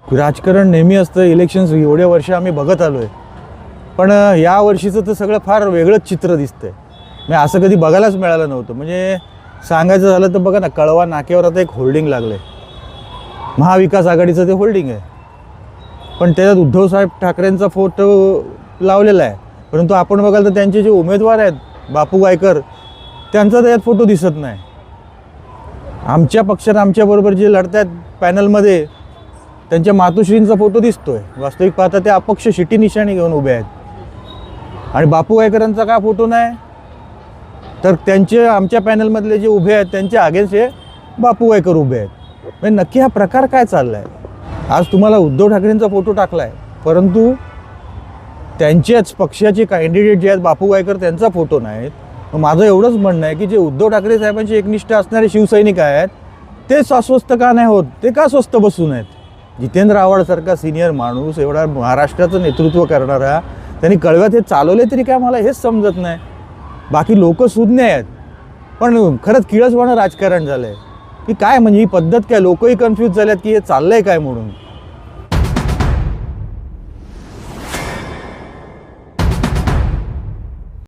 राजकारण नेहमी असतं, इलेक्शन्स एवढ्या वर्ष आम्ही बघत आलो आहे, पण या वर्षीचं तर सगळं फार वेगळंच चित्र दिसतंय. मी असं कधी बघायलाच मिळालं नव्हतं. म्हणजे सांगायचं झालं तर बघा ना, कळवा नाक्यावर आता एक होल्डिंग लागलं आहे, महाविकास आघाडीचं ते होल्डिंग आहे, पण त्याच्यात उद्धवसाहेब ठाकरेंचा फोटो लावलेला आहे. परंतु आपण बघाल तर त्यांचे जे उमेदवार आहेत बापू गायकर, त्यांचा त्याच्यात फोटो दिसत नाही. आमच्या पक्षात आमच्याबरोबर जे लढत आहेत पॅनलमध्ये, त्यांच्या मातोश्रींचा फोटो दिसतोय. वास्तविक पाहता ते अपक्ष शिटी निशाणी घेऊन उभे आहेत. आणि बापू गायकरांचा का फोटो नाही, तर त्यांचे आमच्या पॅनलमधले जे उभे आहेत त्यांच्या अगेन्स्ट हे बापू गायकर उभे आहेत. म्हणजे नक्की हा प्रकार काय चालला आहे? आज तुम्हाला उद्धव ठाकरेंचा फोटो टाकला आहे, परंतु त्यांच्याच पक्षाचे कॅन्डिडेट जे आहेत बापू गायकर, त्यांचा फोटो नाहीत. माझं एवढंच म्हणणं आहे की जे उद्धव ठाकरे साहेबांचे एकनिष्ठ असणारे शिवसैनिक आहेत ते अस्वस्थ का नाही होत, ते का स्वस्थ बसून आहेत? जितेंद्र आव्हाडसारखा सिनियर माणूस, एवढा महाराष्ट्राचं नेतृत्व करणारा, त्यांनी कळव्यात हे चालवले तरी काय, मला हेच समजत नाही. बाकी लोक सुज्ञ आहेत, पण खरंच किळसवाणं राजकारण झालं आहे की काय? म्हणजे ही पद्धत काय? लोकही कन्फ्यूज झाल्यात की हे चाललं आहे काय म्हणून.